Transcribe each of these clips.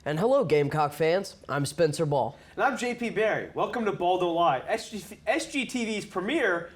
And hello, Gamecock fans. I'm Spencer Ball. And I'm JP Barry. Welcome to Ball Don't Lie, SGTV's premier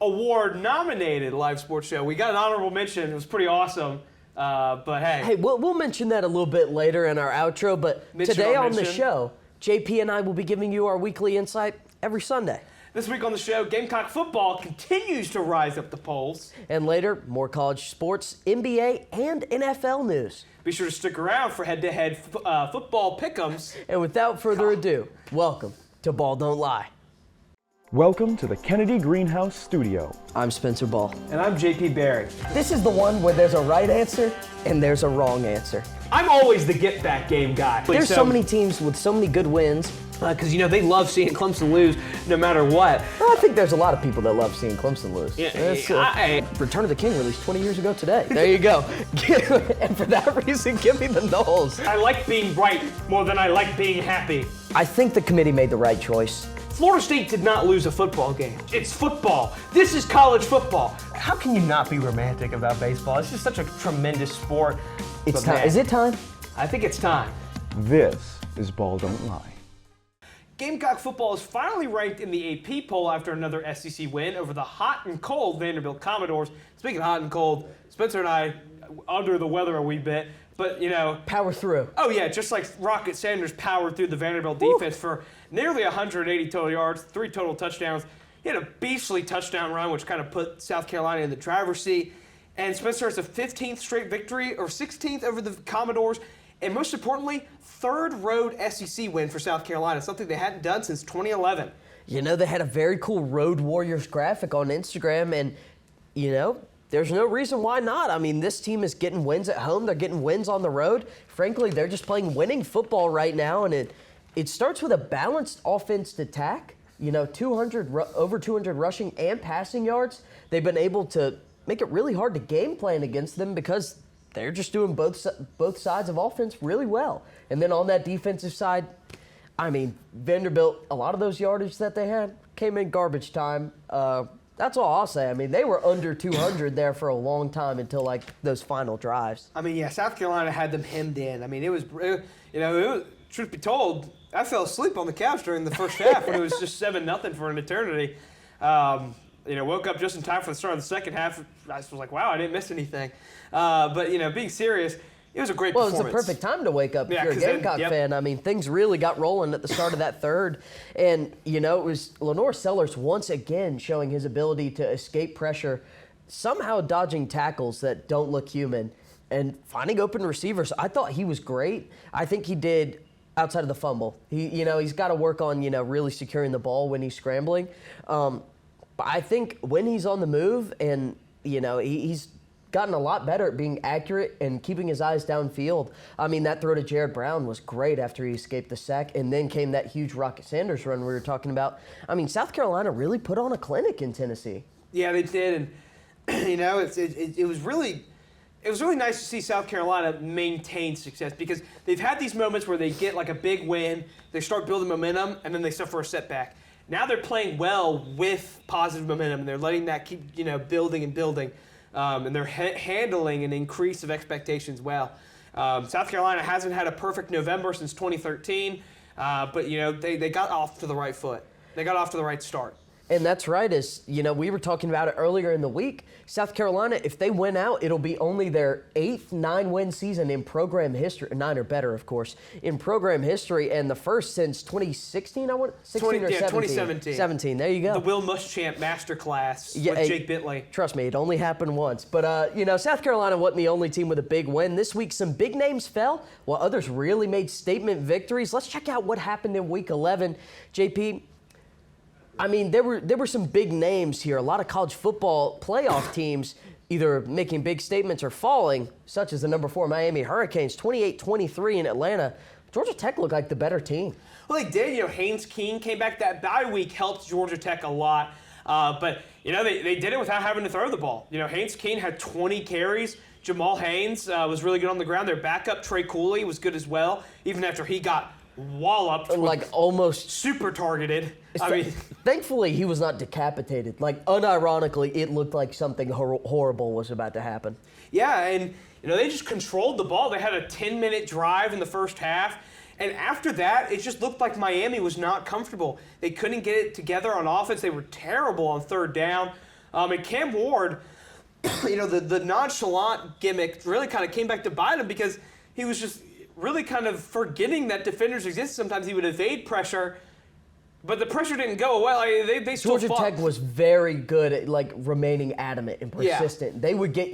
award-nominated live sports show. We got an honorable mention. It was pretty awesome. But hey. Hey, we'll mention that a little bit later in our outro. But today on the show, JP and I will be giving you our weekly insight every Sunday. This week on the show, Gamecock football continues to rise up the polls. And later, more college sports, NBA, and NFL news. Be sure to stick around for head-to-head football pick'ems. And without further ado, welcome to Ball Don't Lie. Welcome to the Kennedy Greenhouse Studio. I'm Spencer Ball. And I'm JP Barry. This is the one where there's a right answer and there's a wrong answer. I'm always the get-back game guy. There's so many teams with so many good wins. Because, they love seeing Clemson lose no matter what. Well, I think there's a lot of people that love seeing Clemson lose. Yeah, Return of the King released 20 years ago today. There you go. And for that reason, give me the Noles. I like being right more than I like being happy. I think the committee made the right choice. Florida State did not lose a football game. It's football. This is college football. How can you not be romantic about baseball? It's just such a tremendous sport. It's time. Is it time? I think it's time. This is Ball Don't Lie. Gamecock football is finally ranked in the AP poll after another SEC win over the hot and cold Vanderbilt Commodores. Speaking of hot and cold, Spencer and I under the weather a wee bit, but power through. Oh yeah, just like Rocket Sanders powered through the Vanderbilt defense for nearly 180 total yards, 3 total touchdowns. He had a beastly touchdown run, which kind of put South Carolina in the driver's seat. And Spencer has a 15th straight victory, or 16th over the Commodores. And most importantly, third road SEC win for South Carolina, something they hadn't done since 2011. They had a very cool Road Warriors graphic on Instagram, and, there's no reason why not. I mean, this team is getting wins at home. They're getting wins on the road. Frankly, they're just playing winning football right now, and it starts with a balanced offense attack. Over 200 rushing and passing yards. They've been able to make it really hard to game plan against them because they're just doing both sides of offense really well. And then on that defensive side, Vanderbilt, a lot of those yardage that they had came in garbage time. That's all I'll say. They were under 200 there for a long time until, those final drives. South Carolina had them hemmed in. It was, truth be told, I fell asleep on the couch during the first half when it was just 7-0 for an eternity. Woke up just in time for the start of the second half. I was like, wow, I didn't miss anything. But being serious, it was a great performance. Well, it was the perfect time to wake up if you're a Gamecock fan. Things really got rolling at the start of that third. And, it was Lenore Sellers once again showing his ability to escape pressure, somehow dodging tackles that don't look human, and finding open receivers. I thought he was great. I think he did outside of the fumble. He's got to work on, really securing the ball when he's scrambling. But I think when he's on the move and, he's gotten a lot better at being accurate and keeping his eyes downfield. That throw to Jared Brown was great after he escaped the sack, and then came that huge Rocket Sanders run we were talking about. South Carolina really put on a clinic in Tennessee. Yeah, they did, and it was really nice to see South Carolina maintain success because they've had these moments where they get a big win, they start building momentum, and then they suffer a setback. Now they're playing well with positive momentum, and they're letting that keep building and building. And they're handling an increase of expectations well. South Carolina hasn't had a perfect November since 2013, but they got off to the right foot. They got off to the right start. And that's right. As we were talking about it earlier in the week, South Carolina, if they win out, it'll be only their 8th 9-win season in program history. 9 or better, of course, in program history, and the first since 2016. 16 or 2017. 17. There you go. The Will Muschamp masterclass with Jake Bentley. Trust me, it only happened once. But South Carolina wasn't the only team with a big win this week. Some big names fell, while others really made statement victories. Let's check out what happened in Week 11, JP. There were some big names here. A lot of college football playoff teams either making big statements or falling, such as the number 4 Miami Hurricanes, 28-23 in Atlanta. Georgia Tech looked like the better team. Well, they did. Haynes King came back. That bye week helped Georgia Tech a lot. But they did it without having to throw the ball. Haynes King had 20 carries. Jamal Haynes was really good on the ground. Their backup, Trey Cooley, was good as well, even after he got walloped. Almost super targeted. Thankfully, he was not decapitated. Unironically, it looked like something horrible was about to happen. Yeah, and they just controlled the ball. They had a 10-minute drive in the first half. And after that, it just looked like Miami was not comfortable. They couldn't get it together on offense. They were terrible on third down. And Cam Ward, the nonchalant gimmick really kind of came back to bite him because he was just really kind of forgetting that defenders exist. Sometimes he would evade pressure, but the pressure didn't go away. They still Georgia fought. Tech was very good at remaining adamant and persistent. Yeah. They would get,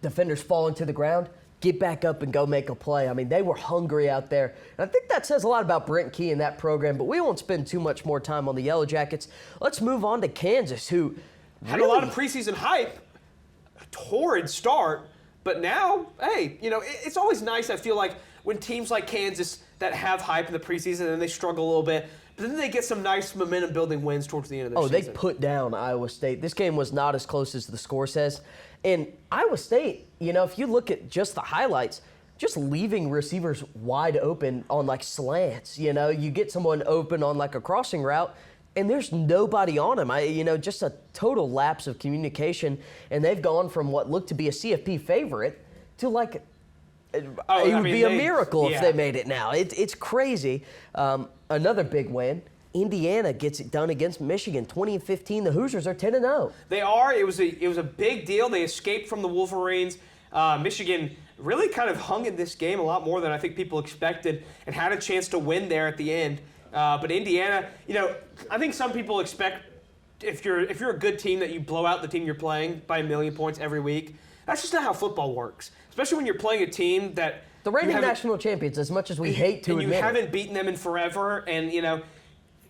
defenders falling to the ground, get back up and go make a play. I mean, they were hungry out there. And I think that says a lot about Brent Key and that program, but we won't spend too much more time on the Yellow Jackets. Let's move on to Kansas, who had a lot of preseason hype, a torrid start, but now, hey, it's always nice, I feel like, when teams like Kansas that have hype in the preseason and they struggle a little bit, but then they get some nice momentum-building wins towards the end of their season. They put down Iowa State. This game was not as close as the score says. And Iowa State, if you look at just the highlights, just leaving receivers wide open on slants. You get someone open on a crossing route, and there's nobody on him. Just a total lapse of communication. And they've gone from what looked to be a CFP favorite to it would be a miracle if they made it now. It's crazy. Another big win. Indiana gets it done against Michigan, 20-15. The Hoosiers are 10-0. They are. It was a big deal. They escaped from the Wolverines. Michigan really kind of hung in this game a lot more than I think people expected and had a chance to win there at the end. But Indiana, I think some people expect if you're a good team that you blow out the team you're playing by 1,000,000 points every week. That's just not how football works, especially when you're playing a team that the reigning national champions, as much as we hate to admit you haven't beaten them in forever, and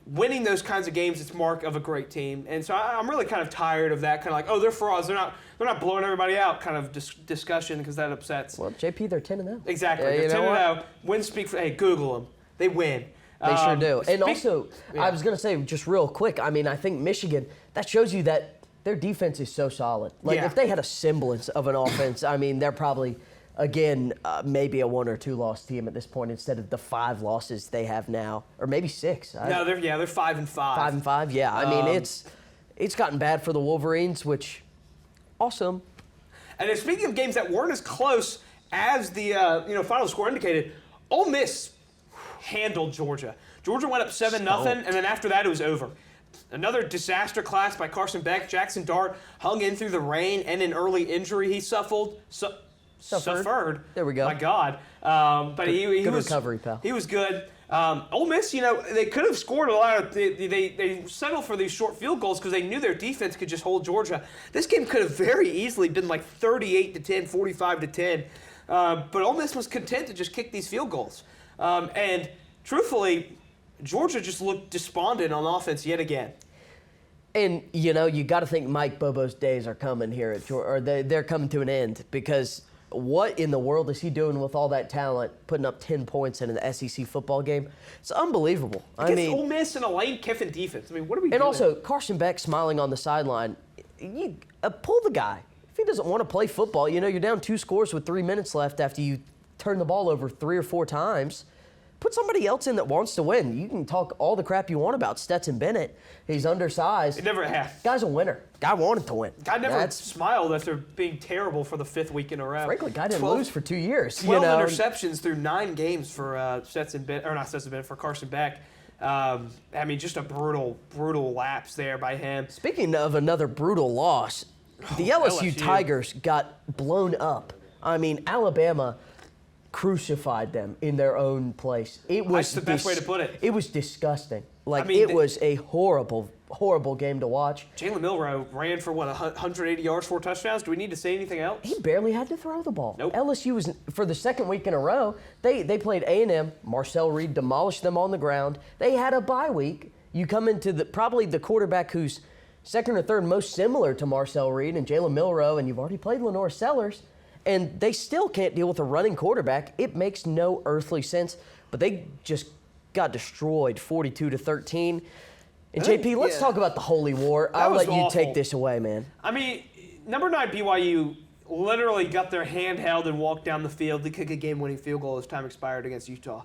winning those kinds of games is mark of a great team. And so I'm really kind of tired of that kind of they're frauds, they're not blowing everybody out kind of discussion, because that upsets. Well, JP, they're 10-0. Exactly, they're 10-0. Wins speak for. Hey, Google them. They win. They sure do. And also, I was going to say just real quick. I mean, I think Michigan. That shows you that their defense is so solid. If they had a semblance of an offense, I mean, they're probably, again, maybe a 1 or 2 loss team at this point instead of the 5 losses they have now, or maybe 6. No, they're 5-5. 5-5, yeah. I mean, it's gotten bad for the Wolverines, which awesome. And then speaking of games that weren't as close as the final score indicated, Ole Miss handled Georgia. Georgia went up 7-0, and then after that it was over. Another disaster class by Carson Beck. Jackson Dart hung in through the rain and an early injury he suffered. There we go. My God. But he good was recovery, pal. He was good. Ole Miss, they could have scored a lot of. They settled for these short field goals because they knew their defense could just hold Georgia. This game could have very easily been 38-10, 45-10. But Ole Miss was content to just kick these field goals. And truthfully, Georgia just looked despondent on offense yet again. And, you got to think Mike Bobo's days are coming here at Georgia, or they're coming to an end, because what in the world is he doing with all that talent, putting up 10 points in an SEC football game? It's unbelievable. Against Ole Miss and a Lane Kiffin defense. I mean, what are we doing? And also, Carson Beck smiling on the sideline. Pull the guy. If he doesn't want to play football, you're down 2 scores with 3 minutes left after you turn the ball over 3 or 4 times. Put somebody else in that wants to win. You can talk all the crap you want about Stetson Bennett. He's undersized. It never happened. Guy's a winner. Guy wanted to win. Guy never smiled after being terrible for the 5th week in a row. Frankly, guy didn't lose for 2 years. 12 interceptions through 9 games for for Carson Beck. Just a brutal lapse there by him. Speaking of another brutal loss, the LSU Tigers got blown up. Alabama crucified them in their own place. That's the best way to put it. It was disgusting. It was a horrible, horrible game to watch. Jalen Milroe ran for 180 yards, 4 touchdowns. Do we need to say anything else? He barely had to throw the ball. Nope. LSU was, for the 2nd week in a row, they played A&M. Marcel Reed demolished them on the ground. They had a bye week. You come into probably the quarterback who's 2nd or 3rd most similar to Marcel Reed and Jalen Milroe, and you've already played Lenore Sellers. And they still can't deal with a running quarterback. It makes no earthly sense. But they just got destroyed 42-13. And JP, let's talk about the Holy War. I'll let you take this away, man. Number 9 BYU literally got their hand held and walked down the field to kick a game-winning field goal as time expired against Utah.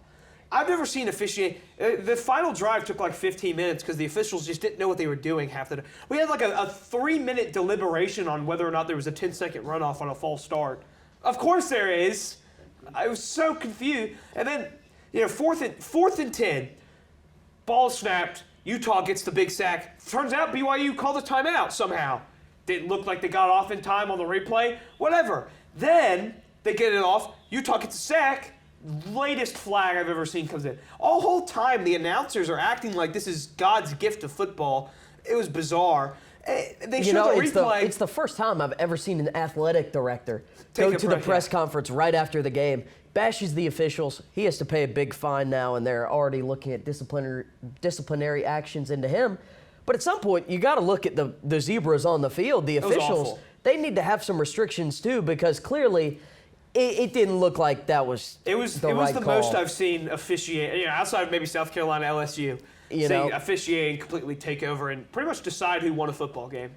I've never seen officiating. The final drive took 15 minutes because the officials just didn't know what they were doing half the time. We had a 3-minute deliberation on whether or not there was a 10-second runoff on a false start. Of course there is. I was so confused. And then, fourth and 10, ball snapped. Utah gets the big sack. Turns out BYU called a timeout somehow. Didn't look like they got off in time on the replay. Whatever. Then they get it off. Utah gets a sack. Latest flag I've ever seen comes in. All whole time the announcers are acting like this is God's gift to football. It was bizarre. They showed the replay. It's the first time I've ever seen an athletic director go to the press conference right after the game, bashes the officials. He has to pay a big fine now, and they're already looking at disciplinary actions into him. But at some point, you got to look at the zebras on the field. The officials, they need to have some restrictions too, because clearly it didn't look like that was the right call. It was the most I've seen officiate, outside of maybe South Carolina, LSU. Officiating completely take over and pretty much decide who won a football game.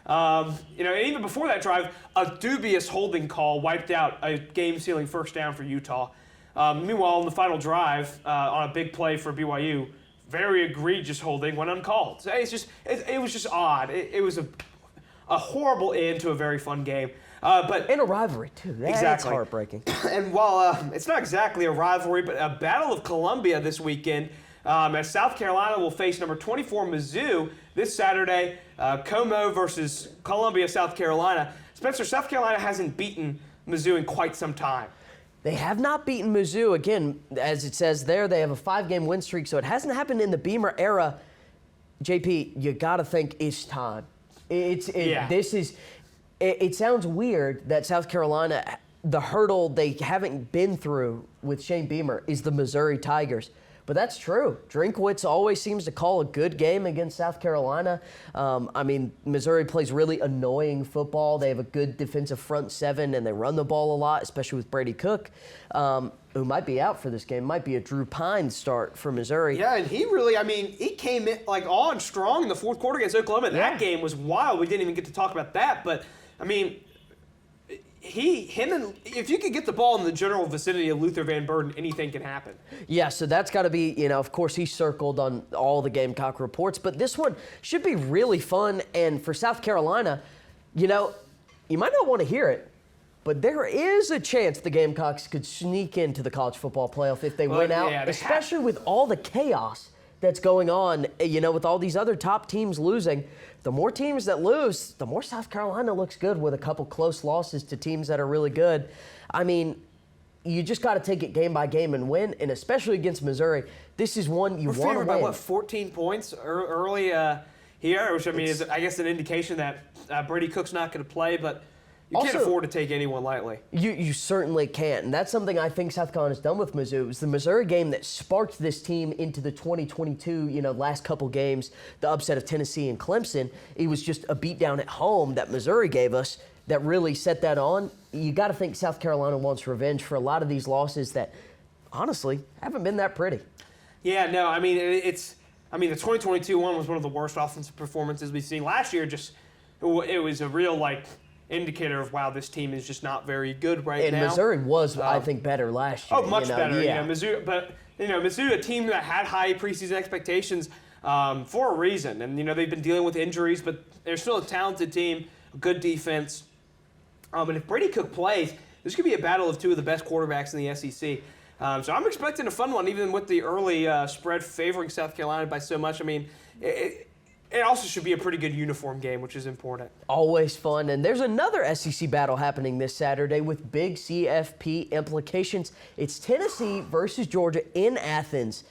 And even before that drive, a dubious holding call wiped out a game-sealing first down for Utah. Meanwhile, on the final drive, on a big play for BYU, very egregious holding went uncalled. So it was just odd. It was a horrible end to a very fun game. And a rivalry, too. That's heartbreaking. And while it's not exactly a rivalry, but a Battle of Columbia this weekend, as South Carolina will face number 24 Mizzou this Saturday, Como versus Columbia, South Carolina. Spencer, South Carolina hasn't beaten Mizzou in quite some time. They have not beaten Mizzou. Again, as it says there, they have a 5-game win streak, so it hasn't happened in the Beamer era. JP, you got to think it's time. It sounds weird that South Carolina, the hurdle they haven't been through with Shane Beamer is the Missouri Tigers. But that's true. Drinkwitz always seems to call a good game against South Carolina. Missouri plays really annoying football. They have a good defensive front seven, and they run the ball a lot, especially with Brady Cook, who might be out for this game. Might be a Drew Pine start for Missouri. Yeah, and he came in on strong in the fourth quarter against Oklahoma. That game was wild. We didn't even get to talk about that, but if you could get the ball in the general vicinity of Luther Van Burden, anything can happen. Yeah, so that's got to be, of course, he's circled on all the Gamecock reports, but this one should be really fun. And for South Carolina, you might not want to hear it, but there is a chance the Gamecocks could sneak into the college football playoff if they win out, especially with all the chaos that's going on, with all these other top teams losing. The more teams that lose, the more South Carolina looks good with a couple close losses to teams that are really good. You just got to take it game by game and win, and especially against Missouri, this is one you want to win. We're favored by, 14 points early here, which is, I guess, an indication that Brady Cook's not going to play, but you can't afford to take anyone lightly. You certainly can't, and that's something I think South Carolina's done with Mizzou. It was the Missouri game that sparked this team into the 2022, last couple games, the upset of Tennessee and Clemson. It was just a beatdown at home that Missouri gave us that really set that on. You got to think South Carolina wants revenge for a lot of these losses that, honestly, haven't been that pretty. Yeah, no, the 2022 one was one of the worst offensive performances we've seen. Last year, it was a real, indicator of, wow, this team is just not very good now. And Missouri was, I think, better last year. Oh, much better. Yeah. Mizzou, a team that had high preseason expectations for a reason. And, they've been dealing with injuries, but they're still a talented team, a good defense. And if Brady Cook plays, this could be a battle of two of the best quarterbacks in the SEC. So I'm expecting a fun one, even with the early spread favoring South Carolina by so much. It also should be a pretty good uniform game, which is important. Always fun. And there's another SEC battle happening this Saturday with big CFP implications. It's Tennessee versus Georgia in Athens.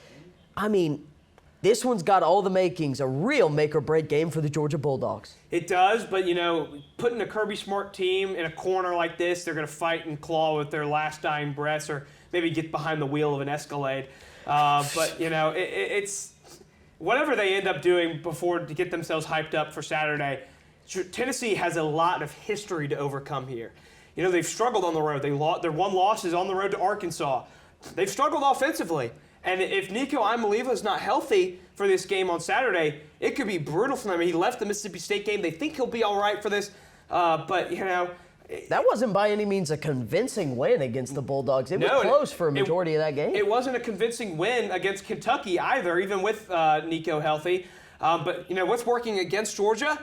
This one's got all the makings, a real make-or-break game for the Georgia Bulldogs. It does, but, putting a Kirby Smart team in a corner like this, they're going to fight and claw with their last dying breaths or maybe get behind the wheel of an Escalade. It's whatever they end up doing to get themselves hyped up for Saturday. Tennessee has a lot of history to overcome here. They've struggled on the road. Their one loss is on the road to Arkansas. They've struggled offensively. And if Nico Imaliva is not healthy for this game on Saturday, it could be brutal for them. He left the Mississippi State game. They think he'll be all right for this. That wasn't by any means a convincing win against the Bulldogs. It was close for a majority of that game. It wasn't a convincing win against Kentucky either, even with Nico healthy. But what's working against Georgia?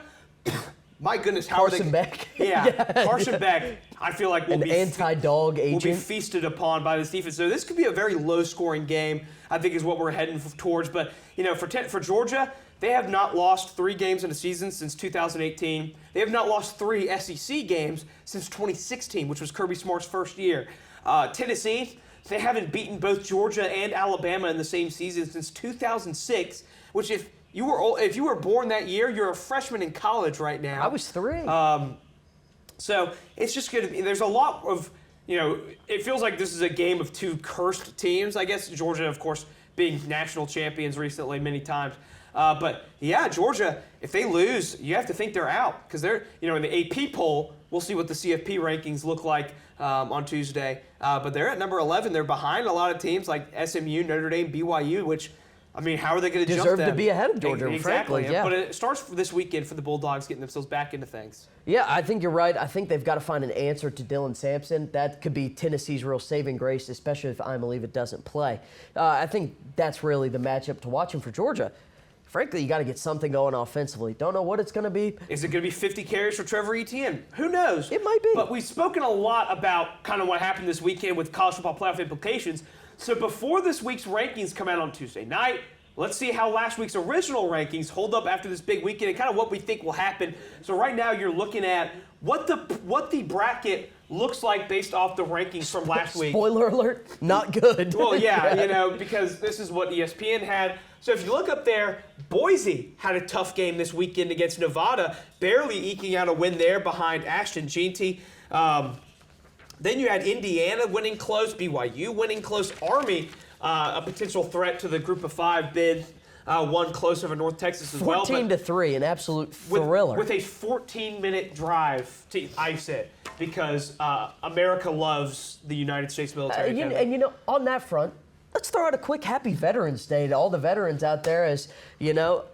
My goodness, how Carson are they? Beck. Yeah, Carson Beck. I feel like an anti-dog agent. We'll be feasted upon by this defense. So this could be a very low-scoring game, I think, is what we're heading towards. But, for Georgia, they have not lost 3 games in a season since 2018. They have not lost 3 SEC games since 2016, which was Kirby Smart's first year. Tennessee, they haven't beaten both Georgia and Alabama in the same season since 2006, which if you were born that year, you're a freshman in college right now. I was 3. So it's just going to be, there's a lot of, it feels like this is a game of 2 cursed teams. I guess Georgia, of course, being national champions recently many times. But yeah, Georgia, if they lose, you have to think they're out because they're, in the AP poll, we'll see what the CFP rankings look like on Tuesday. But they're at number 11. They're behind a lot of teams like SMU, Notre Dame, BYU, which, how are they going to jump them? Deserve to be ahead of Georgia, exactly. frankly. Yeah. But it starts this weekend for the Bulldogs getting themselves back into things. Yeah, I think you're right. I think they've got to find an answer to Dylan Sampson. That could be Tennessee's real saving grace, especially if I believe it doesn't play. I think that's really the matchup to watch. And for Georgia, frankly, you got to get something going offensively. Don't know what it's going to be. Is it going to be 50 carries for Trevor Etienne? Who knows? It might be. But we've spoken a lot about kind of what happened this weekend with college football playoff implications. So before this week's rankings come out on Tuesday night, let's see how last week's original rankings hold up after this big weekend and kind of what we think will happen. So right now you're looking at what the bracket looks like based off the rankings from last week. Spoiler alert, not good. Well, yeah, because this is what ESPN had. So if you look up there, Boise had a tough game this weekend against Nevada, barely eking out a win there behind Ashton Jeanty. Then you had Indiana winning close, BYU winning close, Army a potential threat to the Group of 5 bid, won close over North Texas as well. 14-3, an absolute thriller. With a 14-minute drive to ice it because America loves the United States military. On that front, let's throw out a quick happy Veterans Day to all the veterans out there, as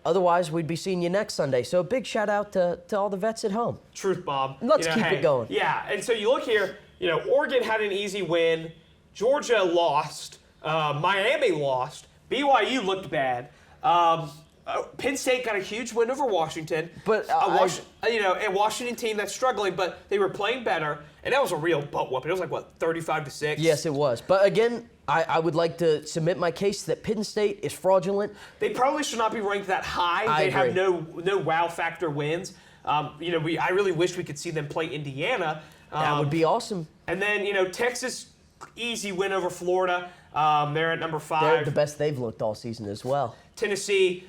otherwise we'd be seeing you next Sunday. So a big shout out to all the vets at home. Truth, Bob. Let's keep it going. Yeah, and so you look here, Oregon had an easy win, Georgia lost, Miami lost, BYU looked bad. Penn State got a huge win over Washington, but a Washington team that's struggling, but they were playing better, and that was a real butt whooping. It was like 35-6. Yes, it was. But again, I would like to submit my case that Penn State is fraudulent. They probably should not be ranked that high. They have no wow factor wins. I really wish we could see them play Indiana. That would be awesome. And then Texas, easy win over Florida. They're at number 5. They're the best they've looked all season as well. Tennessee,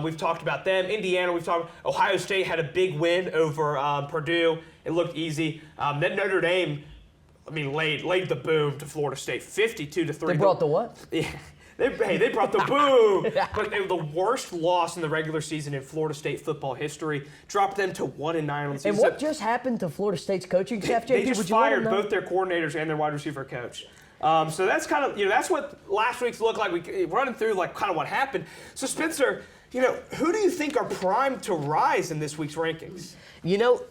we've talked about them. Indiana, we've talked. Ohio State had a big win over Purdue. It looked easy. Then Notre Dame, laid the boom to Florida State, 52-3. They brought the what? Yeah, they brought the boom. But they were the worst loss in the regular season in Florida State football history. Dropped them to 1-9 on the season. And what just happened to Florida State's coaching staff, JP? They just fired both their coordinators and their wide receiver coach. So that's kind of, that's what last week's looked like. We running through kind of what happened. So Spencer, who do you think are primed to rise in this week's rankings?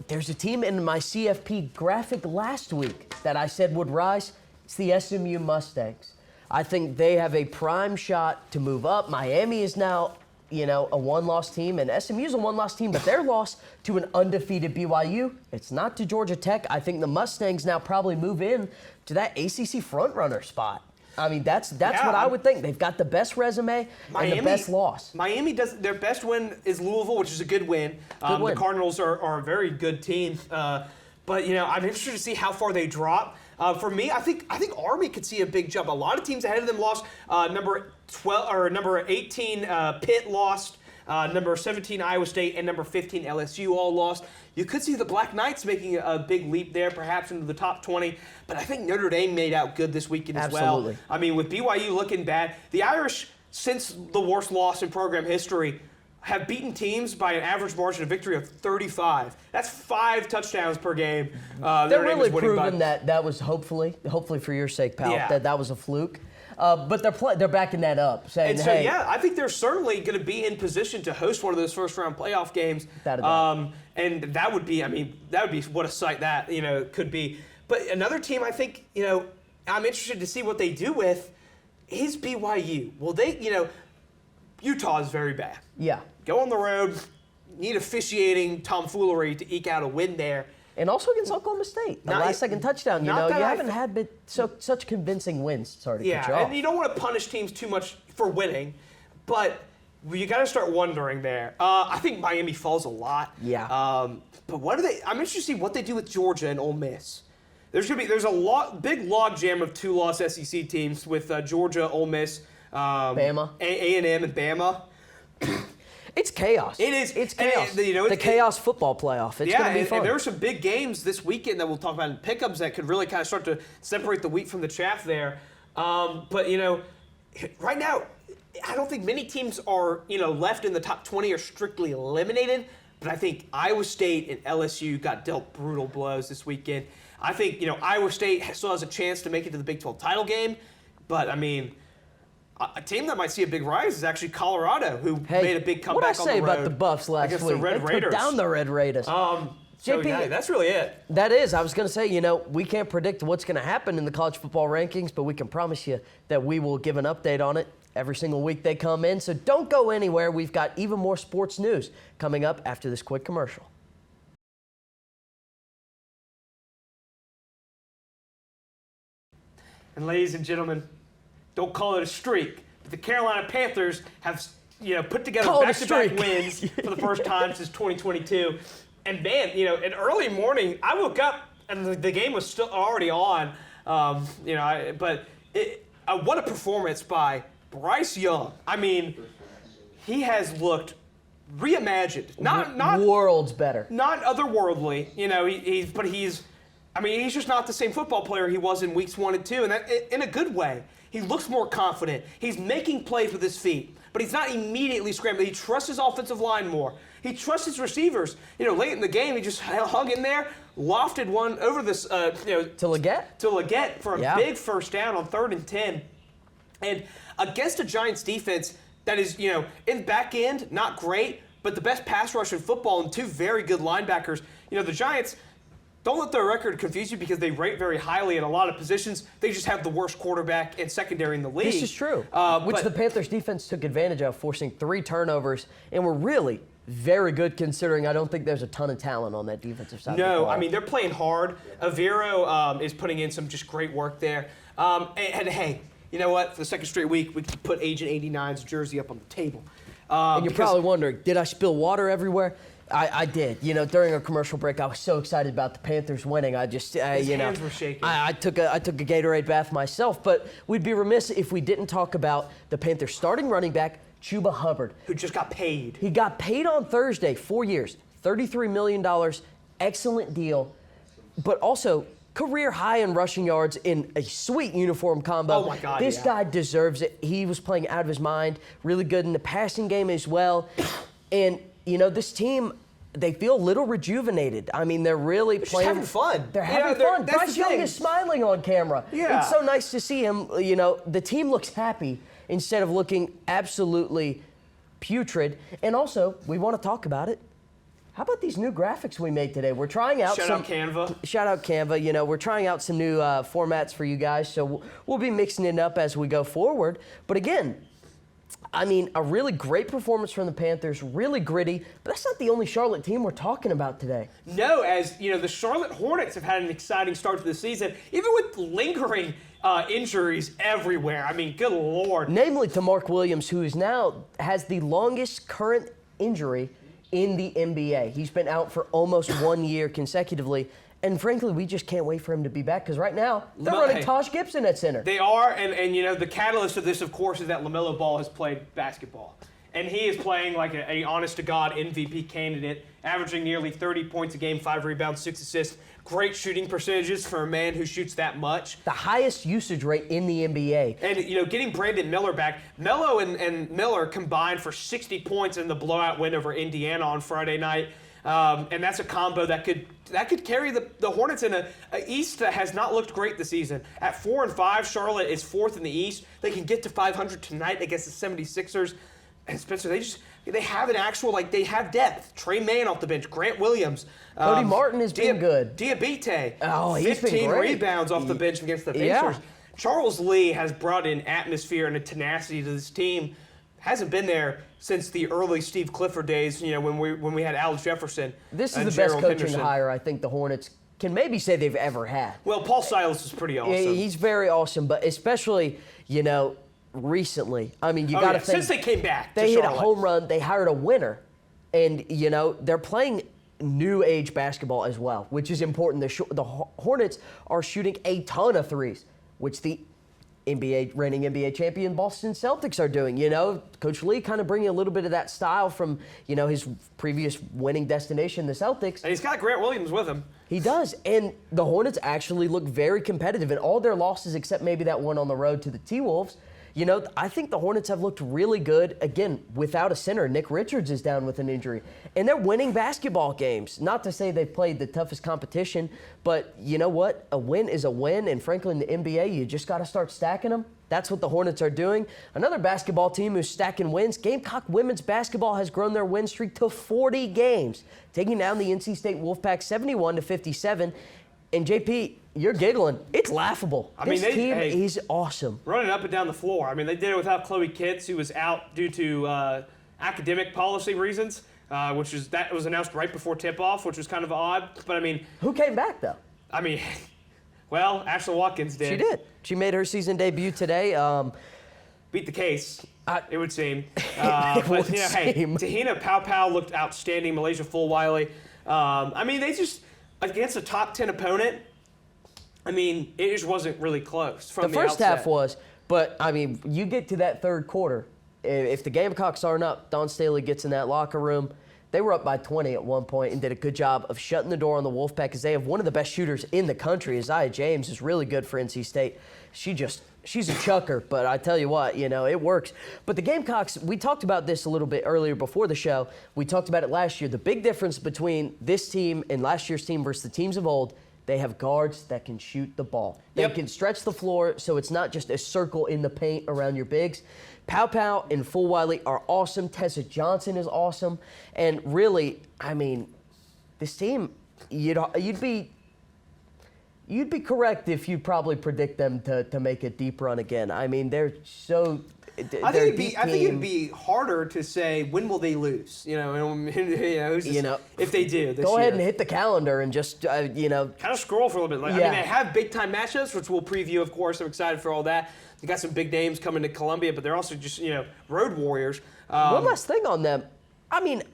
There's a team in my CFP graphic last week that I said would rise. It's the SMU Mustangs. I think they have a prime shot to move up. Miami is now, a one-loss team, and SMU is a one-loss team, but their loss to an undefeated BYU, it's not to Georgia Tech. I think the Mustangs now probably move in to that ACC frontrunner spot. That's what I would think. They've got the best resume and the best loss. Miami does their best win is Louisville, which is a good win. The Cardinals are a very good team, but I'm interested to see how far they drop. For me, I think Army could see a big jump. A lot of teams ahead of them lost. Number 18 Pitt lost. Number 17 Iowa State and number 15 LSU all lost. You could see the Black Knights making a big leap there, perhaps into the top 20. But I think Notre Dame made out good this weekend as well. With BYU looking bad, the Irish, since the worst loss in program history, have beaten teams by an average margin of victory of 35. That's 5 touchdowns per game. They're really proving that was hopefully for your sake, pal, that was a fluke. But they're backing that up, saying, hey. Yeah, I think they're certainly going to be in position to host one of those first-round playoff games. And that would be what a sight that could be. But another team, I think I'm interested to see what they do with is BYU. Well, Utah is very bad. Yeah. Go on the road, need officiating tomfoolery to eke out a win there. And also against Oklahoma State, the last-second touchdown. You haven't had such convincing wins. Sorry to cut you off. And you don't want to punish teams too much for winning, but you got to start wondering there. I think Miami falls a lot. Yeah. But what are they? I'm interested to see what they do with Georgia and Ole Miss. There's a big log jam of 2-loss SEC teams with Georgia, Ole Miss, Bama, A&M, and Bama. It's chaos. It is. It's chaos. And, the chaos football playoff. It's going to be fun. And there are some big games this weekend that we'll talk about in pickups that could really kind of start to separate the wheat from the chaff there. But right now, I don't think many teams are left in the top 20 are strictly eliminated. But I think Iowa State and LSU got dealt brutal blows this weekend. I think Iowa State still has a chance to make it to the Big 12 title game, but I mean, a team that might see a big rise is actually Colorado, who made a big comeback on the road. What did I say about the Buffs last week? The Red Raiders. Took down the Red Raiders. JP, that's really it. That is. I was going to say, we can't predict what's going to happen in the college football rankings, but we can promise you that we will give an update on it every single week they come in. So don't go anywhere. We've got even more sports news coming up after this quick commercial. And ladies and gentlemen, don't call it a streak, but the Carolina Panthers have put together back-to-back wins for the first time since 2022. And man, in early morning, I woke up and the game was still already on. What a performance by Bryce Young. I mean, he has looked reimagined. Not worlds better. Not otherworldly. He's just not the same football player he was in weeks 1 and 2, and that in a good way. He looks more confident. He's making plays with his feet, but he's not immediately scrambling. He trusts his offensive line more. He trusts his receivers. Late in the game, he just hung in there, lofted one over this, to Leggett for a big first down on 3rd and 10. And against a Giants defense that is, in the back end, not great, but the best pass rush in football and 2 very good linebackers. The Giants, don't let their record confuse you because they rate very highly at a lot of positions. They just have the worst quarterback and secondary in the league. This is true, which the Panthers defense took advantage of, forcing 3 turnovers, and were really very good considering I don't think there's a ton of talent on that defensive side. No, I mean, they're playing hard. Avero is putting in some just great work there. And hey, you know what? For the second straight week, we could put Agent 89's jersey up on the table. And you're probably wondering, did I spill water everywhere? I did. During our commercial break, I was so excited about the Panthers winning. I just, His hands were shaking. I took a Gatorade bath myself. But we'd be remiss if we didn't talk about the Panthers starting running back, Chuba Hubbard, who just got paid. He got paid on Thursday, 4 years, $33 million, excellent deal, but also career high in rushing yards in a sweet uniform combo. Oh my God! This guy deserves it. He was playing out of his mind, really good in the passing game as well, and this team, they feel a little rejuvenated. I mean, they're really playing. Just having fun. They're having fun. Bryce Young is smiling on camera. Yeah. It's so nice to see him. The team looks happy instead of looking absolutely putrid. And also, we want to talk about it. How about these new graphics we made today? We're trying out Shout out Canva. Shout out Canva. We're trying out some new formats for you guys, so we'll be mixing it up as we go forward. But again, I mean, a really great performance from the Panthers, really gritty, but that's not the only Charlotte team we're talking about today. No, as the Charlotte Hornets have had an exciting start to the season, even with lingering injuries everywhere. I mean, good Lord. Namely to Mark Williams, who is now has the longest current injury in the NBA. He's been out for almost 1 year consecutively. And frankly, we just can't wait for him to be back because right now they're running Taj Gibson at center. They are, and the catalyst of this, of course, is that LaMelo Ball has played basketball. And he is playing like a honest-to-God MVP candidate, averaging nearly 30 points a game, 5 rebounds, 6 assists. Great shooting percentages for a man who shoots that much. The highest usage rate in the NBA. And, getting Brandon Miller back. Melo and Miller combined for 60 points in the blowout win over Indiana on Friday night. And that's a combo that could carry the Hornets in a East that has not looked great this season. At 4-5, Charlotte is 4th in the East. They can get to 500 tonight against the 76ers. And Spencer, they have an actual, they have depth. Trey Mann off the bench, Grant Williams. Cody Martin has been good. Diabite, he's 15 been great. rebounds off the bench against the Pacers. Yeah. Charles Lee has brought in atmosphere and a tenacity to this team. hasn't been there since the early Steve Clifford days, when we had Al Jefferson. This is and the best Gerald coaching Henderson. hire I think the Hornets can maybe say they've ever had. Well, Paul Silas is pretty awesome. He's very awesome, but especially, recently. I mean, you got to think. Since they came back They to hit a Charlotte. home run. They hired a winner. And, they're playing new age basketball as well, which is important. The Hornets are shooting a ton of threes, which the reigning NBA champion Boston Celtics are doing. Coach Lee kind of bringing a little bit of that style from, his previous winning destination, the Celtics. And he's got Grant Williams with him. He does. And the Hornets actually look very competitive in all their losses except maybe that one on the road to the T-Wolves. I think the Hornets have looked really good, again, without a center. Nick Richards is down with an injury. And they're winning basketball games. Not to say they've played the toughest competition, but you know what? A win is a win, and frankly, in the NBA, you just got to start stacking them. That's what the Hornets are doing. Another basketball team who's stacking wins, Gamecock women's basketball has grown their win streak to 40 games, taking down the NC State Wolfpack 71-57. And JP, you're giggling. It's laughable. This team is awesome. Running up and down the floor. I mean, they did it without Chloe Kitts, who was out due to academic policy reasons, that was announced right before tip-off, which was kind of odd. But, I mean... Who came back, though? I mean, well, Ashley Watkins did. She did. She made her season debut today. Beat the case, it would seem. Seem. Tahina Pau looked outstanding. Malaysia Fulwiley. They just... Against a top 10 opponent, it just wasn't really close from the first outset. half was, but, you get to that third quarter. If the Gamecocks aren't up, Dawn Staley gets in that locker room. They were up by 20 at one point and did a good job of shutting the door on the Wolfpack because they have one of the best shooters in the country. Isaiah James is really good for NC State. She's a chucker, but I tell you what, it works. But the Gamecocks, we talked about this a little bit earlier before the show. We talked about it last year. The big difference between this team and last year's team versus the teams of old, they have guards that can shoot the ball. They can stretch the floor so it's not just a circle in the paint around your bigs. Pau and Fulwiley are awesome. Tessa Johnson is awesome. And really, this team, you'd be correct if you probably predict them to make a deep run again. They're so. I think it'd be harder to say when will they lose. If they do. Go ahead and hit the calendar and just kind of scroll for a little bit. They have big time matchups, which we'll preview. Of course, I'm excited for all that. They got some big names coming to Columbia, but they're also just road warriors. One last thing on them.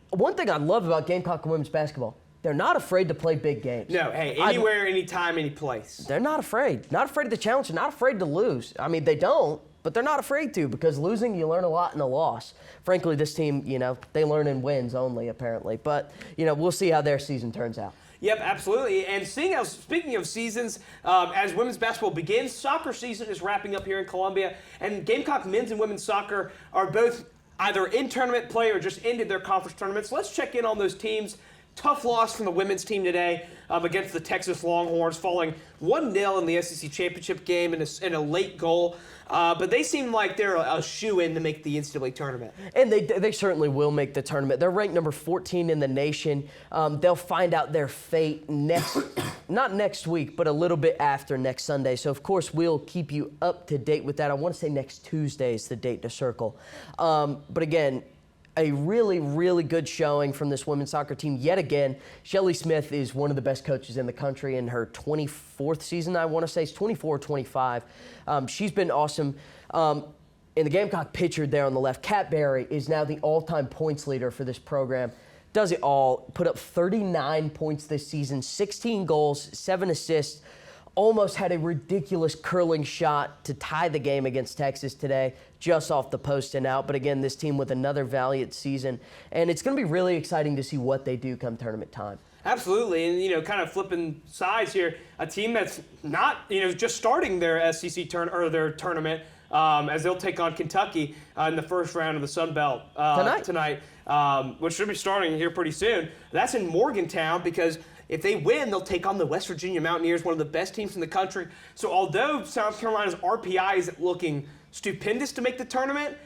One thing I love about Gamecock women's basketball. They're not afraid to play big games. No, hey, anywhere, anytime, any place. They're not afraid. Not afraid of the challenge. Not afraid to lose. They don't, but they're not afraid to because losing, you learn a lot in a loss. Frankly, this team, they learn in wins only, apparently. But, we'll see how their season turns out. Yep, absolutely. And speaking of seasons, as women's basketball begins, soccer season is wrapping up here in Columbia. And Gamecock men's and women's soccer are both either in tournament play or just ended their conference tournaments. Let's check in on those teams. Tough loss from the women's team today against the Texas Longhorns, falling 1-0 in the SEC championship game in a late goal. But they seem like they're a shoe-in to make the NCAA tournament. And they certainly will make the tournament. They're ranked number 14 in the nation. They'll find out their fate not next week, but a little bit after next Sunday. So, of course, we'll keep you up to date with that. I want to say next Tuesday is the date to circle. But again, a really, really good showing from this women's soccer team. Yet again, Shelly Smith is one of the best coaches in the country in her 24th season, I want to say. It's 24 or 25. She's been awesome. And the Gamecock pitcher there on the left, Kat Berry, is now the all-time points leader for this program. Does it all. Put up 39 points this season, 16 goals, 7 assists. Almost had a ridiculous curling shot to tie the game against Texas today, just off the post and out. But again, this team with another valiant season. And it's going to be really exciting to see what they do come tournament time. Absolutely. And, kind of flipping sides here, a team that's not, just starting their SEC their tournament as they'll take on Kentucky in the first round of the Sun Belt tonight, which should be starting here pretty soon. That's in Morgantown because if they win, they'll take on the West Virginia Mountaineers, one of the best teams in the country. So although South Carolina's RPI isn't looking stupendous to make the tournament,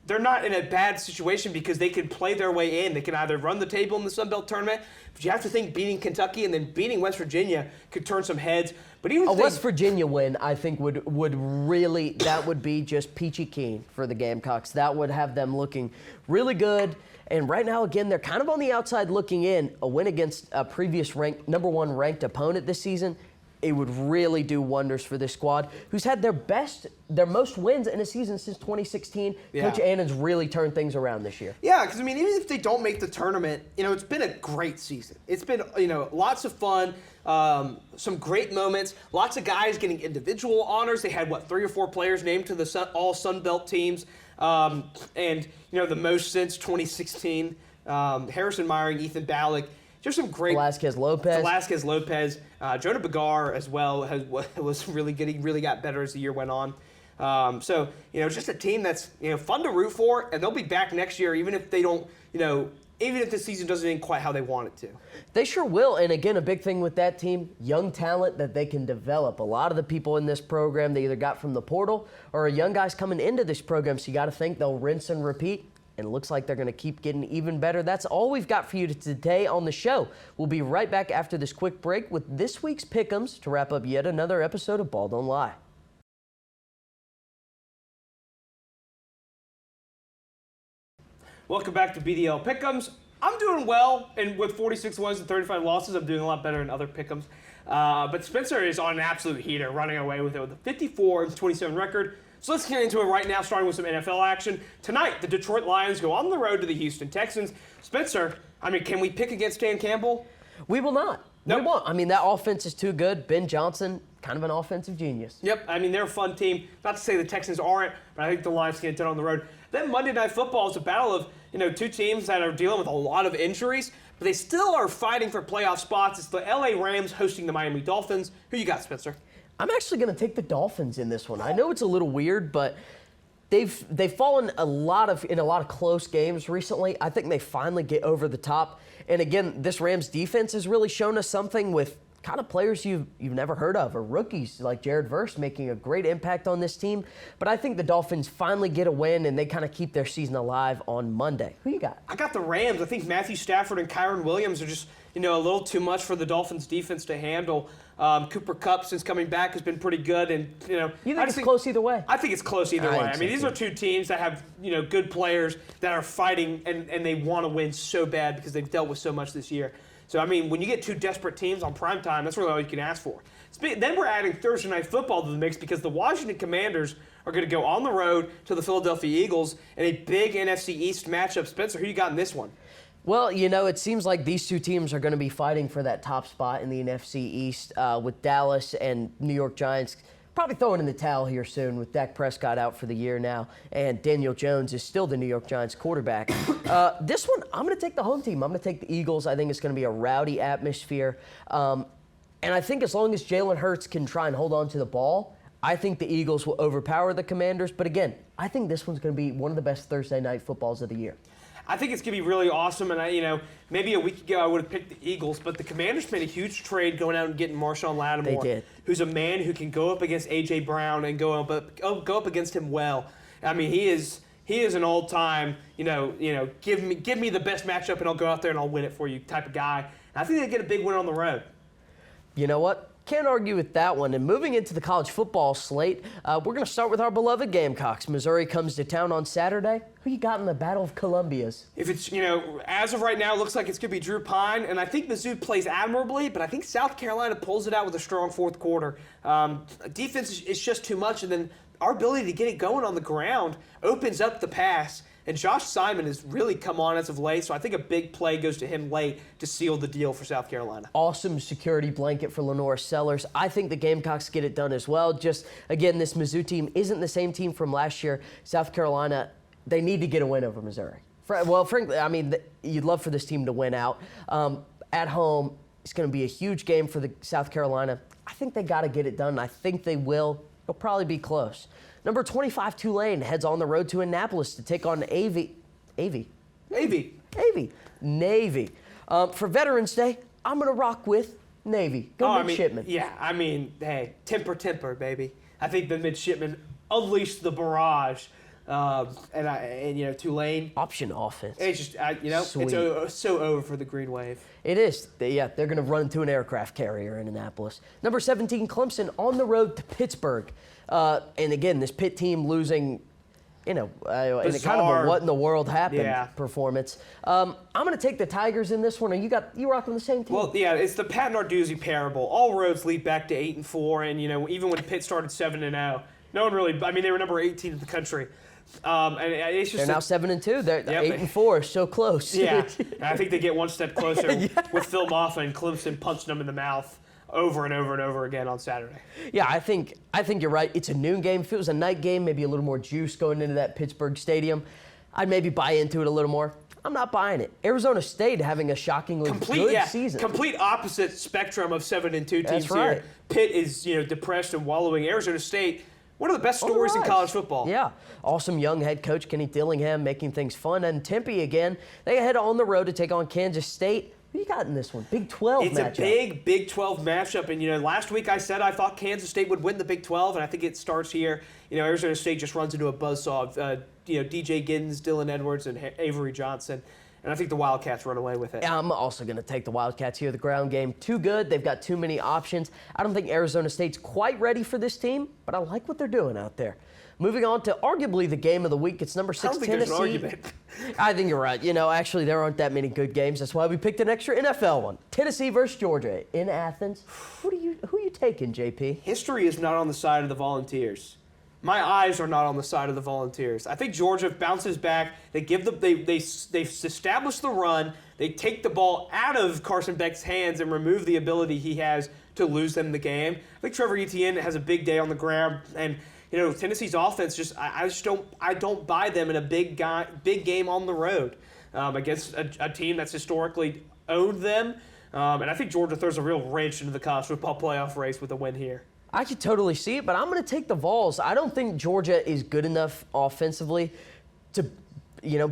they're not in a bad situation because they can play their way in. They can either run the table in the Sun Belt tournament, but you have to think beating Kentucky and then beating West Virginia could turn some heads. But even a West Virginia win, I think, would really, that would be just peachy keen for the Gamecocks. That would have them looking really good. And right now, again, they're kind of on the outside looking in. A win against a previous number 1 ranked opponent this season, it would really do wonders for this squad, who's had their most wins in a season since 2016. Yeah. Coach Annan's really turned things around this year. Yeah, because, I mean, even if they don't make the tournament, it's been a great season. It's been, lots of fun, some great moments, lots of guys getting individual honors. They had, 3 or 4 players named to the all Sun Belt teams, and, the most since 2016. Harrison Myring, Ethan Ballack. Just some great Velasquez Lopez, Jonah Bagar as well was really good. He really got better as the year went on. So just a team that's fun to root for, and they'll be back next year, even if they don't, even if the season doesn't end quite how they want it to. They sure will. And again, a big thing with that team, young talent that they can develop. A lot of the people in this program they either got from the portal or are young guys coming into this program. So you got to think they'll rinse and repeat. And it looks like they're going to keep getting even better. That's all we've got for you today on the show. We'll be right back after this quick break with this week's Pick'ems to wrap up yet another episode of Ball Don't Lie. Welcome back to BDL Pick'ems. I'm doing well, and with 46 wins and 35 losses, I'm doing a lot better than other Pick'ems. But Spencer is on an absolute heater, running away with it with a 54-27 record. So let's get into it right now, starting with some NFL action. Tonight, the Detroit Lions go on the road to the Houston Texans. Spencer, can we pick against Dan Campbell? We will not. Nope. We won't. That offense is too good. Ben Johnson, kind of an offensive genius. Yep. They're a fun team. Not to say the Texans aren't, but I think the Lions can get done on the road. Then Monday Night Football is a battle of, 2 teams that are dealing with a lot of injuries, but they still are fighting for playoff spots. It's the LA Rams hosting the Miami Dolphins. Who you got, Spencer? I'm actually going to take the Dolphins in this one. I know it's a little weird, but they've fallen in a lot of close games recently. I think they finally get over the top. And again, this Rams defense has really shown us something with kind of players you've never heard of, or rookies like Jared Verse making a great impact on this team. But I think the Dolphins finally get a win, and they kind of keep their season alive on Monday. Who you got? I got the Rams. I think Matthew Stafford and Kyron Williams are just a little too much for the Dolphins defense to handle. Cooper Kupp, since coming back, has been pretty good, and You think it's close either way? I think it's close either way. These are 2 teams that have good players that are fighting, and they want to win so bad because they've dealt with so much this year. So when you get 2 desperate teams on primetime, that's really all you can ask for. Then we're adding Thursday Night Football to the mix because the Washington Commanders are going to go on the road to the Philadelphia Eagles in a big NFC East matchup. Spencer, who you got in this one? Well, it seems like these 2 teams are going to be fighting for that top spot in the NFC East with Dallas and New York Giants probably throwing in the towel here soon with Dak Prescott out for the year now, and Daniel Jones is still the New York Giants quarterback. This one, I'm going to take the home team. I'm going to take the Eagles. I think it's going to be a rowdy atmosphere. And I think as long as Jalen Hurts can try and hold on to the ball, I think the Eagles will overpower the Commanders. But again, I think this one's going to be one of the best Thursday night footballs of the year. I think it's going to be really awesome, and maybe a week ago I would have picked the Eagles, but the Commanders made a huge trade going out and getting Marshawn Lattimore, They did. Who's a man who can go up against A.J. Brown and go up against him well. He is an all-time, give me the best matchup and I'll go out there and I'll win it for you type of guy. And I think they get a big win on the road. You know what? Can't argue with that one. And moving into the college football slate, we're going to start with our beloved Gamecocks. Missouri comes to town on Saturday. Who you got in the Battle of Columbias? If it's, as of right now, it looks like it's going to be Drew Pine. And I think Mizzou plays admirably, but I think South Carolina pulls it out with a strong fourth quarter. Defense is just too much, and then our ability to get it going on the ground opens up the pass. And Josh Simon has really come on as of late, so I think a big play goes to him late to seal the deal for South Carolina. Awesome security blanket for Lenora Sellers. I think the Gamecocks get it done as well. Just, again, this Mizzou team isn't the same team from last year. South Carolina, they need to get a win over Missouri. Well, frankly, you'd love for this team to win out. At home, it's going to be a huge game for the South Carolina. I think they got to get it done. I think they will. It'll probably be close. Number 25, Tulane, heads on the road to Annapolis to take on Navy. For Veterans Day, I'm going to rock with Navy. Go midshipmen. Hey, temper, baby. I think the midshipmen unleashed the barrage and Tulane. Option offense. It's just, it's so over for the Green Wave. It is. They're going to run into an aircraft carrier in Annapolis. Number 17, Clemson on the road to Pittsburgh. And again, this Pitt team losing, in a kind of a what in the world happened performance. I'm going to take the Tigers in this one. Are you rocking the same team? Well, yeah, it's the Pat Narduzzi parable. All roads lead back to 8-4, and even when Pitt started 7-0, no one really. I mean, they were number 18 in the country. And it's just they're now 7-2. They're 8-4, so close. Yeah, I think they get one step closer with Phil Maffa and Clemson punching them in the mouth over and over and over again on Saturday. Yeah, I think you're right. It's a noon game. If it was a night game, maybe a little more juice going into that Pittsburgh stadium, I'd maybe buy into it a little more. I'm not buying it. Arizona State having a shockingly good season. Complete opposite spectrum of 7-2 teams That's right. here. Pitt is depressed and wallowing. Arizona State, one of the best stories in college football. Yeah. Awesome young head coach Kenny Dillingham making things fun. And Tempe again, they head on the road to take on Kansas State. Who you got in this one? Big 12 matchup. It's a big Big 12 matchup. And, last week I said I thought Kansas State would win the Big 12, and I think it starts here. Arizona State just runs into a buzzsaw of, DJ Giddens, Dylan Edwards, and Avery Johnson. And I think the Wildcats run away with it. I'm also going to take the Wildcats here. The ground game, too good. They've got too many options. I don't think Arizona State's quite ready for this team, but I like what they're doing out there. Moving on to arguably the game of the week. It's number 6, Tennessee. I don't think there's an argument. I think you're right. Actually, there aren't that many good games. That's why we picked an extra NFL one. Tennessee versus Georgia in Athens. Who are you taking, JP? History is not on the side of the Volunteers. My eyes are not on the side of the Volunteers. I think Georgia bounces back. They've established the run. They take the ball out of Carson Beck's hands and remove the ability he has to lose them the game. I think Trevor Etienne has a big day on the ground, and Tennessee's offense I don't buy them in a big game on the road against a team that's historically owned them. And I think Georgia throws a real wrench into the college football playoff race with a win here. I could totally see it, but I'm going to take the Vols. I don't think Georgia is good enough offensively to,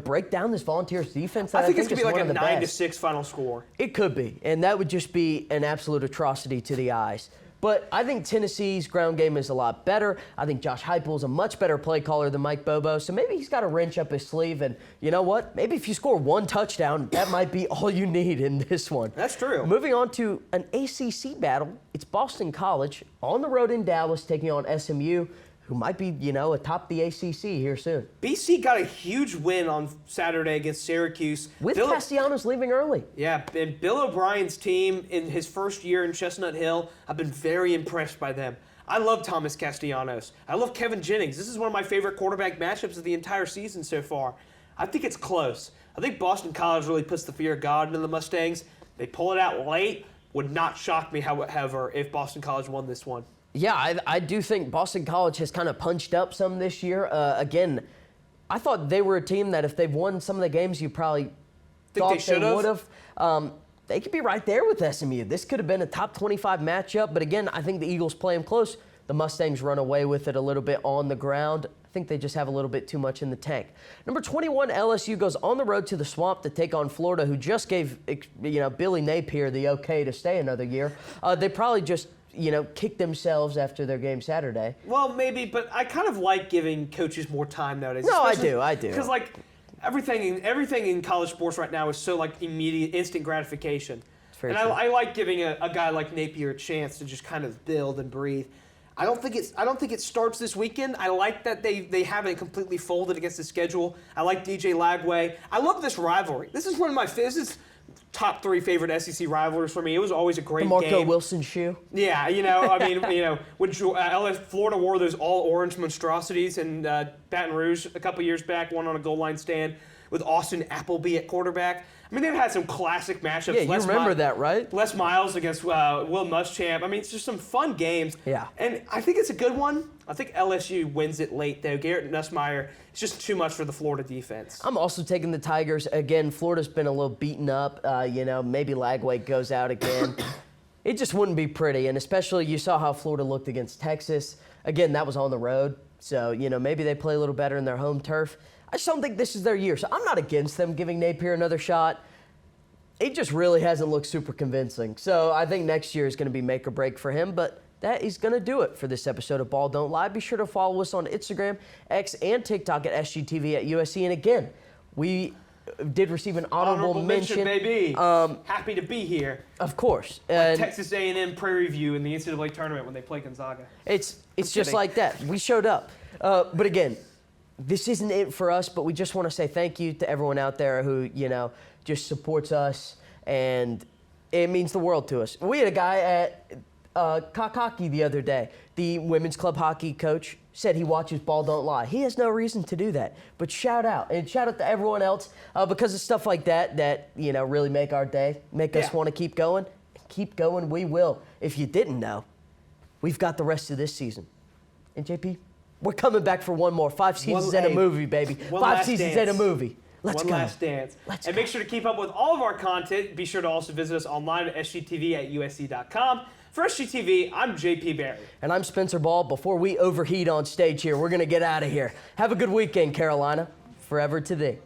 break down this Volunteers defense. I think it's going to be like a 9-6 final score. It could be, and that would just be an absolute atrocity to the eyes. But I think Tennessee's ground game is a lot better. I think Josh Heupel is a much better play caller than Mike Bobo, so maybe he's got a wrench up his sleeve. And you know what? Maybe if you score one touchdown, that might be all you need in this one. That's true. Moving on to an ACC battle. It's Boston College on the road in Dallas taking on SMU, who might be, atop the ACC here soon. BC got a huge win on Saturday against Syracuse. With Castellanos leaving early. Yeah, and Bill O'Brien's team in his first year in Chestnut Hill, I've been very impressed by them. I love Thomas Castellanos. I love Kevin Jennings. This is one of my favorite quarterback matchups of the entire season so far. I think it's close. I think Boston College really puts the fear of God into the Mustangs. They pull it out late. Would not shock me, however, if Boston College won this one. Yeah, I do think Boston College has kind of punched up some this year. Again, I thought they were a team that if they've won some of the games you probably thought they would have. They could be right there with SMU. This could have been a top 25 matchup. But again, I think the Eagles play them close. The Mustangs run away with it a little bit on the ground. I think they just have a little bit too much in the tank. Number 21, LSU goes on the road to the Swamp to take on Florida, who just gave Billy Napier the okay to stay another year. They probably just kick themselves after their game Saturday. Well, maybe, but I kind of like giving coaches more time nowadays. No, I do. Because everything in college sports right now is so immediate, instant gratification. And I like giving a guy like Napier a chance to just kind of build and breathe. I don't think it starts this weekend. I like that they haven't completely folded against the schedule. I like DJ Lagway. I love this rivalry. This is one of my top 3 favorite SEC rivalries for me. It was always a great the game. Marco Wilson shoe. Yeah, when Florida wore those all-orange monstrosities in Baton Rouge a couple years back, one on a goal line stand with Austin Appleby at quarterback. I mean, they've had some classic matchups. Yeah, you remember that, right? Les Miles against Will Muschamp. I mean, it's just some fun games. Yeah. And I think it's a good one. I think LSU wins it late, though. Garrett Nussmeier, it's just too much for the Florida defense. I'm also taking the Tigers. Again, Florida's been a little beaten up. Maybe Lagway goes out again. It just wouldn't be pretty. And especially you saw how Florida looked against Texas. Again, that was on the road. So, maybe they play a little better in their home turf. I just don't think this is their year. So I'm not against them giving Napier another shot. It just really hasn't looked super convincing. So I think next year is going to be make or break for him. But that is going to do it for this episode of Ball Don't Lie. Be sure to follow us on Instagram, X, and TikTok at SGTV at USC. And again, we did receive an honorable mention. Baby. Happy to be here. Of course. Like Texas A&M Prairie View in the NCAA tournament when they play Gonzaga. It's just like that. We showed up. But again, this isn't it for us, but we just want to say thank you to everyone out there who, just supports us, and it means the world to us. We had a guy at Cock Hockey the other day. The women's club hockey coach said he watches Ball Don't Lie. He has no reason to do that, but shout out to everyone else because of stuff like that really make our day, make us want to keep going. Keep going, we will. If you didn't know, we've got the rest of this season. And JP, we're coming back for one more. 5 seasons and a movie, baby. 5 seasons and a movie. Let's go. One last dance. And make sure to keep up with all of our content. Be sure to also visit us online at SGTV at USC.com. For SGTV, I'm JP Barry. And I'm Spencer Ball. Before we overheat on stage here, we're going to get out of here. Have a good weekend, Carolina. Forever to thee.